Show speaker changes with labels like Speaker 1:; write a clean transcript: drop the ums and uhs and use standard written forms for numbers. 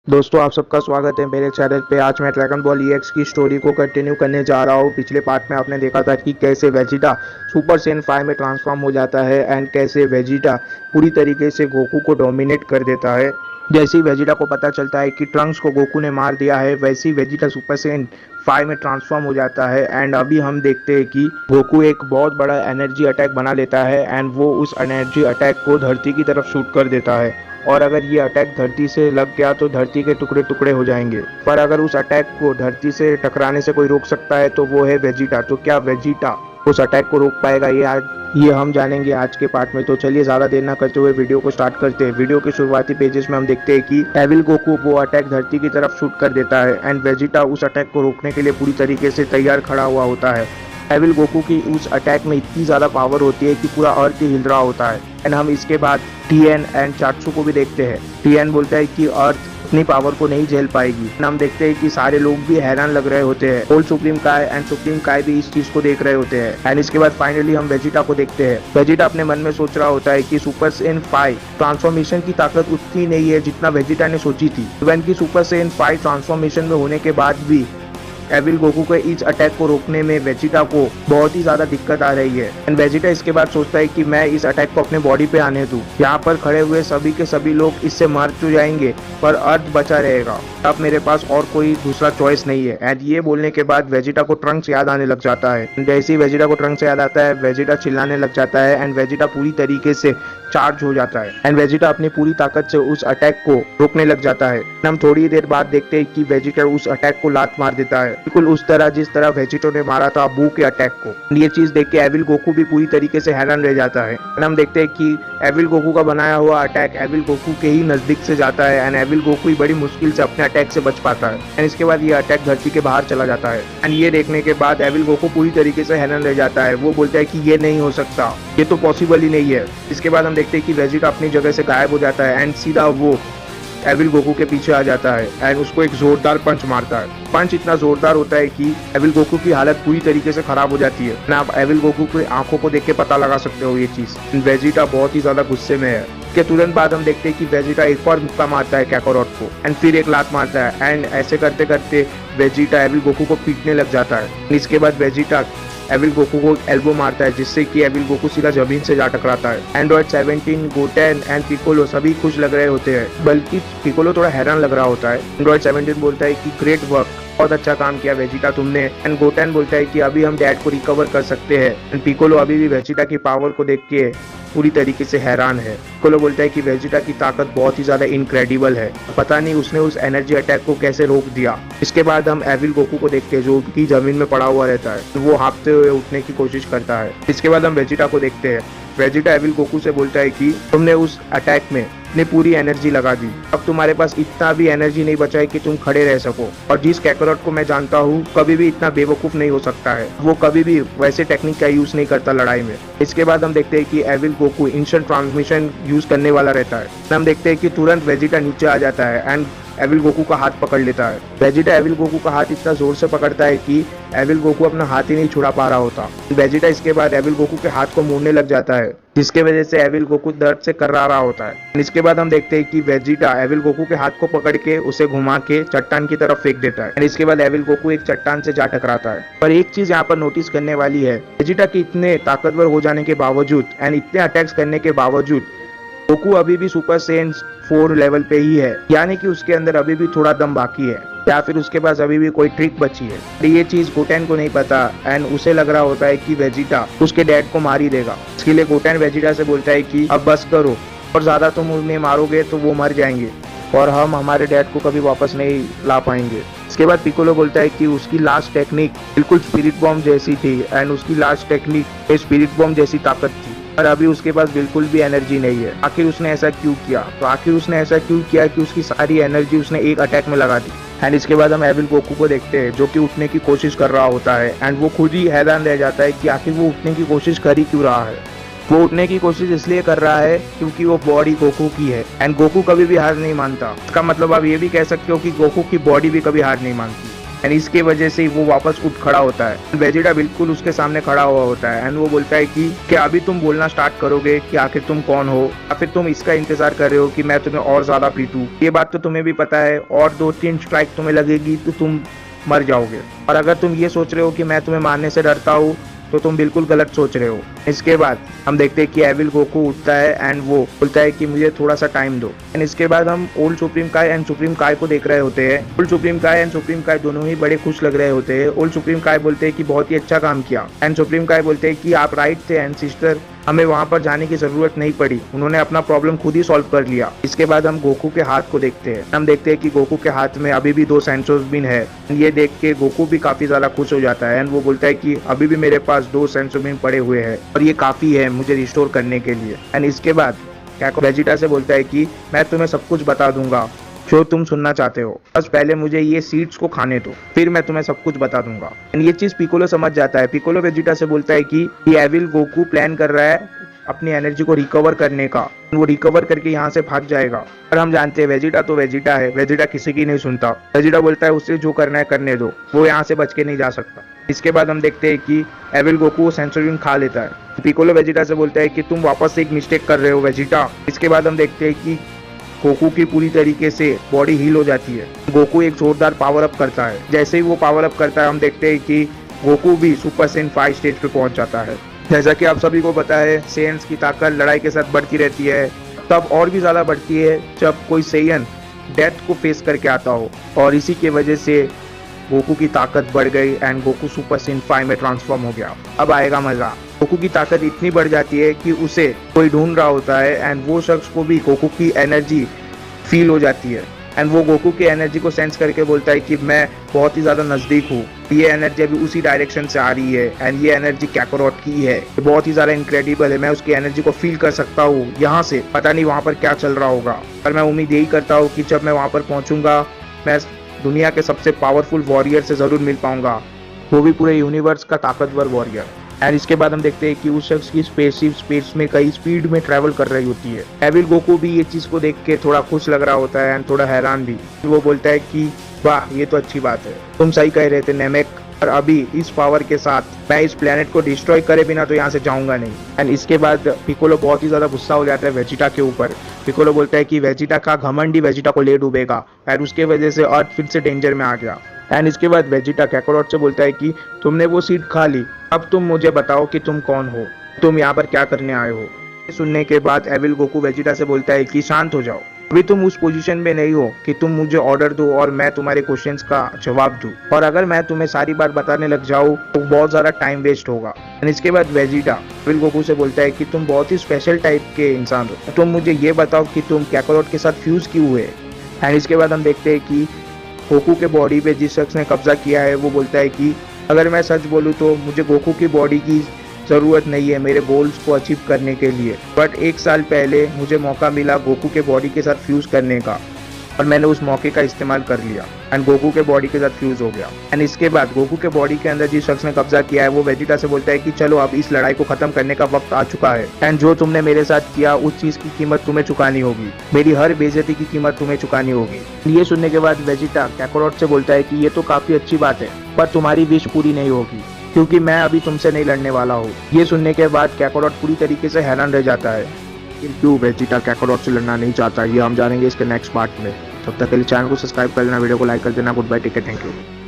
Speaker 1: दोस्तों आप सबका स्वागत है मेरे चैनल पे। आज मैं ड्रैगन बॉल EX की स्टोरी को कंटिन्यू करने जा रहा हूँ। पिछले पार्ट में आपने देखा था कि कैसे वेजिटा सुपर सैयन 5 में ट्रांसफॉर्म हो जाता है एंड कैसे वेजिटा पूरी तरीके से गोकू को डोमिनेट कर देता है। जैसे ही वेजिटा को पता चलता है कि ट्रंक्स को गोकू ने मार दिया है, वैसे ही वेजिटा सुपर सैयन 5 में ट्रांसफॉर्म हो जाता है। एंड अभी हम देखते हैं कि गोकू एक बहुत बड़ा एनर्जी अटैक बना लेता है एंड वो उस एनर्जी अटैक को धरती की तरफ शूट कर देता है। और अगर ये अटैक धरती से लग गया तो धरती के टुकड़े टुकड़े हो जाएंगे। पर अगर उस अटैक को धरती से टकराने से कोई रोक सकता है तो वो है वेजिटा। तो क्या वेजिटा उस अटैक को रोक पाएगा, ये हम जानेंगे आज के पार्ट में। तो चलिए ज्यादा देर ना करते हुए वीडियो को स्टार्ट करते हैं। वीडियो के शुरुआती पेजेस में हम देखते हैं कि एविल गोकू वो अटैक धरती की तरफ शूट कर देता है एंड वेजिटा उस अटैक को रोकने के लिए पूरी तरीके से तैयार खड़ा हुआ होता है। एविल गोकू की उस अटैक में इतनी ज्यादा पावर होती है कि पूरा अर्थ ही हिल रहा होता है। एंड हम इसके बाद टीएन एंड चात्सू को भी देखते हैं। टीएन बोलता है कि अर्थ इतनी पावर को नहीं झेल पाएगी। हम देखते हैं कि सारे लोग भी हैरान लग रहे होते हैं। होल सुप्रीम काय एंड सुप्रीम काय भी इस चीज को देख रहे होते हैं। एंड इसके बाद फाइनली हम वेजिटा को देखते हैं। वेजिटा अपने मन में सोच रहा होता है कि सुपर सैयन 5 ट्रांसफॉर्मेशन की ताकत उतनी नहीं है जितना वेजिटा ने सोची थी। इवन की सुपर सैयन 5 ट्रांसफॉर्मेशन में होने के बाद भी एविल गोकू के इस अटैक को रोकने में वेजिटा को बहुत ही ज्यादा दिक्कत आ रही है। एंड वेजिटा इसके बाद सोचता है कि मैं इस अटैक को अपने बॉडी पे आने दूं। यहाँ पर खड़े हुए सभी के सभी लोग इससे मर तो जाएंगे पर अर्थ बचा रहेगा। अब मेरे पास और कोई दूसरा चॉइस नहीं है। एंड ये बोलने के बाद वेजिटा को ट्रंक्स याद आने लग जाता है। जैसे ही वेजिटा को ट्रंक्स याद आता है, वेजिटा चिल्लाने लग जाता है एंड वेजिटा पूरी तरीके से चार्ज हो जाता है। एंड वेजिटा अपनी पूरी ताकत से उस अटैक को रोकने लग जाता है। हम थोड़ी देर बाद देखते हैं कि वेजिटा उस अटैक को लात मार देता है, बिल्कुल उस तरह जिस तरह वेजिटो ने मारा था बू के अटैक को। ये चीज देख के एविल गोकू भी पूरी तरीके से हैरान रह जाता है। हम देखते हैं कि एविल गोकू का बनाया हुआ अटैक एविल गोकू के ही नजदीक से जाता है एंड एविल गोकू ही बड़ी मुश्किल से अपने अटैक से बच पाता है। एंड इसके बाद ये अटैक धरती के बाहर चला जाता है। एंड ये देखने के बाद एविल गोकू पूरी तरीके से हैरान रह जाता है। वो बोलता है कि ये नहीं हो सकता, ये तो पॉसिबल ही नहीं है। इसके बाद हम देखते हैं कि वेजिटा अपनी जगह से गायब हो जाता है एंड सीधा वो एविल गोकू के पीछे आ जाता है एंड उसको एक जोरदार पंच मारता है। पंच इतना जोरदार होता है कि एविल गोकू की हालत पूरी तरीके से खराब हो जाती है। ना आप एविल गोकू की आंखों को देख के पता लगा सकते हो ये चीज। वेजिटा बहुत ही ज्यादा गुस्से में है। के तुरंत बाद हम देखते हैं कि वेजिटा एक और मुक्का मारता है काकारोट को एंड फिर एक लात मारता है। एंड ऐसे करते करते वेजिटा एविल गोकू को पीटने लग जाता है। इसके बाद वेजिटा एविल गोकू को एल्बो मारता है जिससे कि एविल गोकू सीधा जमीन से जा टकराता है। एंड्रॉइड 17, गोटेन एंड पिकोलो सभी खुश लग रहे होते हैं, बल्कि पिकोलो थोड़ा हैरान लग रहा होता है। एंड्रॉइड 17 बोलता है कि ग्रेट वर्क, बहुत अच्छा काम किया वेजिटा तुमने। एंड गोटेन बोलता है कि अभी हम डैड को रिकवर कर सकते हैं। एंड पिकोलो अभी भी वेजिटा की पावर को देख के पूरी तरीके से हैरान है। पिकोलो बोलता है कि वेजिटा की ताकत बहुत ही ज्यादा इनक्रेडिबल है, पता नहीं उसने उस एनर्जी अटैक को कैसे रोक दिया। इसके बाद हम एविल गोकू को देखते हैं जो कि जमीन में पड़ा हुआ रहता है। वो हाँफते हुए उठने की कोशिश करता है। इसके बाद हम वेजिटा को देखते हैं। वेजिटा एविल गोकू से बोलता है कि तुमने उस अटैक में अपनी पूरी एनर्जी लगा दी, अब तुम्हारे पास इतना भी एनर्जी नहीं बचा है कि तुम खड़े रह सको। और जिस काकारोट को मैं जानता हूँ कभी भी इतना बेवकूफ नहीं हो सकता है, वो कभी भी वैसे टेक्निक का यूज नहीं करता लड़ाई में। इसके बाद हम देखते हैं कि evil Goku instant transmission use करने वाला रहता है। हम देखते हैं कि तुरंत वेजिटा नीचे आ जाता है एंड एविल गोकू का हाथ पकड़ लेता है। वेजिटा एविल गोकू का हाथ इतना जोर से पकड़ता है कि एविल गोकू अपना हाथ ही नहीं छुड़ा पा रहा होता। वेजिटा इसके बाद एविल गोकू के हाथ को मोड़ने लग जाता है जिसके वजह से एविल गोकू दर्द से कर्रा रहा होता है। इसके बाद हम देखते हैं कि वेजिटा एविल गोकू के हाथ को पकड़ के उसे घुमा के चट्टान की तरफ फेंक देता है। इसके बाद एविल गोकू एक चट्टान से जा टकराता है। पर एक चीज यहाँ पर नोटिस करने वाली है, वेजिटा के इतने ताकतवर हो जाने के बावजूद एंड इतने अटैक्स करने के बावजूद गोकू अभी भी सुपर सैयन 4 लेवल पे ही है, यानी कि उसके अंदर अभी भी थोड़ा दम बाकी है या फिर उसके पास अभी भी कोई ट्रिक बची है। ये चीज गोटेन को नहीं पता एंड उसे लग रहा होता है कि वेजिटा उसके डैड को मार ही देगा। इसके लिए गोटेन वेजिटा से बोलता है कि अब बस करो, और ज्यादा तुम उन्हें मारोगे तो वो मर जाएंगे और हम हमारे डैड को कभी वापस नहीं ला पाएंगे। इसके बाद पिकोलो बोलता है कि उसकी लास्ट टेक्निक बिल्कुल स्पिरिट बॉम्ब जैसी थी एंड उसकी लास्ट टेक्निक स्पिरिट बॉम्ब जैसी ताकत थी, पर अभी उसके पास बिल्कुल भी एनर्जी नहीं है। आखिर उसने ऐसा क्यों किया? तो आखिर उसने ऐसा क्यों किया कि उसकी सारी एनर्जी उसने एक अटैक में लगा दी। एंड इसके बाद हम एविल गोकू को देखते हैं जो कि उठने की कोशिश कर रहा होता है एंड वो खुद ही हैरान रह जाता है कि आखिर वो उठने की कोशिश कर ही क्यों रहा है। वो उठने की कोशिश इसलिए कर रहा है क्योंकि वो बॉडी गोकू की है एंड गोकू कभी भी हार नहीं मानता। इसका मतलब आप ये भी कह सकते हो कि गोकू की बॉडी भी कभी हार नहीं मानती। एंड इसके वजह से वो वापस उठ खड़ा होता है। वेजिटा बिल्कुल उसके सामने खड़ा हुआ होता है एंड वो बोलता है कि क्या अभी तुम बोलना स्टार्ट करोगे कि आखिर तुम कौन हो, या फिर तुम इसका इंतजार कर रहे हो कि मैं तुम्हें और ज्यादा पीटूं। ये बात तो तुम्हें भी पता है, और 2-3 स्ट्राइक तुम्हें लगेगी तो तुम मर जाओगे। और अगर तुम ये सोच रहे हो कि मैं तुम्हें मारने से डरता हूँ तो तुम बिल्कुल गलत सोच रहे हो। इसके बाद हम देखते हैं कि एविल गोकू उठता है एंड वो बोलता है कि मुझे थोड़ा सा टाइम दो। एंड इसके बाद हम ओल्ड सुप्रीम काय एंड सुप्रीम काय को देख रहे होते हैं। ओल्ड सुप्रीम काय एंड सुप्रीम काय दोनों ही बड़े खुश लग रहे होते हैं। ओल्ड सुप्रीम काय बोलते हैं कि बहुत ही अच्छा काम किया एंड सुप्रीम काय बोलते हैं कि आप राइट थे एंड सिस्टर, हमें वहां पर जाने की जरूरत नहीं पड़ी, उन्होंने अपना प्रॉब्लम खुद ही सॉल्व कर लिया। इसके बाद हम गोकू के हाथ को देखते हैं। हम देखते हैं कि गोकू के हाथ में अभी भी 2 सेंसोस बिन है। ये देख के गोकू भी काफी ज्यादा खुश हो जाता है एंड वो बोलता है कि अभी भी मेरे पास 2 सेंसो बिन पड़े हुए हैं और ये काफी है मुझे रिस्टोर करने के लिए। एंड इसके बाद कैको वेजिटा से बोलता है कि मैं तुम्हें सब कुछ बता दूंगा जो तुम सुनना चाहते हो, बस पहले मुझे ये सीड्स को खाने दो, फिर मैं तुम्हें सब कुछ बता दूंगा। एंड ये चीज पिकोलो समझ जाता है। पिकोलो वेजिटा से बोलता है कि ये एविल गोकू प्लान कर रहा है अपनी एनर्जी को रिकवर करने का, वो रिकवर करके यहाँ से भाग जाएगा। और हम जानते हैं वेजिटा तो वेजिटा है, वेजिटा किसी की नहीं सुनता। वेजिटा बोलता है उसे जो करना है करने दो, वो यहाँ से बच के नहीं जा सकता। इसके बाद हम देखते हैं कि एविल गोकू सेंसोरियन खा लेता है। पिकोलो वेजिटा से बोलता है कि तुम वापस से एक मिस्टेक कर रहे हो वेजिटा। इसके बाद हम देखते हैं कि गोकू की पूरी तरीके से बॉडी हील हो जाती है। गोकू एक जोरदार पावर अप करता है। जैसे ही वो पावर अप करता है हम देखते हैं कि गोकू भी सुपर सेन 5 स्टेज पे पहुंच जाता है। जैसा कि आप सभी को पता है सेयन्स की ताकत लड़ाई के साथ बढ़ती रहती है, तब और भी ज्यादा बढ़ती है जब कोई सेयन डेथ को फेस करके आता हो। और इसी के वजह से गोकू की ताकत बढ़ गई एंड गोकू सुपर सेन 5 में ट्रांसफॉर्म हो गया। अब आएगा मजा। गोकू की ताकत इतनी बढ़ जाती है कि उसे कोई ढूंढ रहा होता है एंड वो शख्स को भी गोकू की एनर्जी फील हो जाती है एंड वो गोकू की एनर्जी को सेंस करके बोलता है कि मैं बहुत ही ज्यादा नजदीक हूँ, ये एनर्जी अभी उसी डायरेक्शन से आ रही है एंड ये एनर्जी कैकोरॉट की है, ये बहुत ही ज्यादा इनक्रेडिबल है, मैं उसकी एनर्जी को फील कर सकता हूँ यहाँ से। पता नहीं वहाँ पर क्या चल रहा होगा, पर मैं उम्मीद यही करता हूँ कि जब मैं वहाँ पर पहुंचूंगा मैं दुनिया के सबसे पावरफुल वॉरियर से जरूर मिल पाऊंगा, वो भी पूरे यूनिवर्स का ताकतवर वॉरियर। एंड इसके बाद हम देखते हैं कि उस शख्स की स्पेसशिप स्पेस में कई स्पीड में ट्रैवल कर रही होती है। एविल गोकू भी ये चीज को देख के थोड़ा खुश लग रहा होता है एंड थोड़ा हैरान भी। वो बोलता है कि वाह ये तो अच्छी बात है, तुम सही कह रहे थे नेमेक, और अभी इस पावर के साथ मैं इस प्लेनेट को डिस्ट्रॉय करे बिना तो यहाँ से जाऊंगा नहीं। एंड इसके बाद पिकोलो बहुत ही ज्यादा गुस्सा हो जाता है वेजिटा के ऊपर। पिकोलो बोलता है कि वेजिटा का घमंड ही वेजिटा को ले डूबेगा और उसके वजह से अर्थ फिर से डेंजर में आ गया। एंड इसके बाद वेजिटा कैकोरॉट से बोलता है कि तुमने वो सीट खा ली, अब तुम मुझे बताओ कि तुम कौन हो, तुम यहाँ पर क्या करने आए हो। सुनने के बाद एविल गोकू वेजिटा से बोलता है कि शांत हो जाओ, अभी तुम उस पोजीशन में नहीं हो कि तुम मुझे ऑर्डर दो और मैं तुम्हारे क्वेश्चंस का जवाब दूं, और अगर मैं तुम्हें सारी बात बताने लग जाऊं तो बहुत ज्यादा टाइम वेस्ट होगा। एंड इसके बाद वेजिटा एविल गोकू से बोलता है कि तुम बहुत ही स्पेशल टाइप के इंसान हो, तुम मुझे ये बताओ कि तुम कैकोरॉट के साथ फ्यूज क्यों हुए। एंड इसके बाद हम देखते हैं कि गोकू के बॉडी पे जिस शख्स ने कब्जा किया है वो बोलता है कि अगर मैं सच बोलूँ तो मुझे गोकू की बॉडी की ज़रूरत नहीं है मेरे गोल्स को अचीव करने के लिए, बट 1 साल पहले मुझे मौका मिला गोकू के बॉडी के साथ फ्यूज़ करने का और मैंने उस मौके का इस्तेमाल कर लिया एंड गोकू के बॉडी के साथ फ्यूज़ हो गया। एंड इसके बाद गोकू के बॉडी के अंदर जिस शख्स ने कब्जा किया है वो वेजिटा से बोलता है कि चलो अब इस लड़ाई को खत्म करने का वक्त आ चुका है एंड जो तुमने मेरे साथ किया उस चीज़ की कीमत तुम्हें चुकानी होगी, मेरी हर बेइज्जती की कीमत तुम्हें चुकानी होगी। ये सुनने के बाद वेजिटा कैकोरॉट से बोलता है कि ये तो काफ़ी अच्छी बात है पर तुम्हारी विश पूरी नहीं होगी क्योंकि मैं अभी तुमसे नहीं लड़ने वाला हूँ। ये सुनने के बाद कैकोरॉट पूरी तरीके से हैरान रह जाता है क्यों वेजिटा कैकोरॉट से लड़ना नहीं चाहता, ये हम जानेंगे इसके नेक्स्ट पार्ट में। तब तक के लिए चैनल को सब्सक्राइब कर लेना, वीडियो को लाइक कर देना। Goodbye, take care, thank you.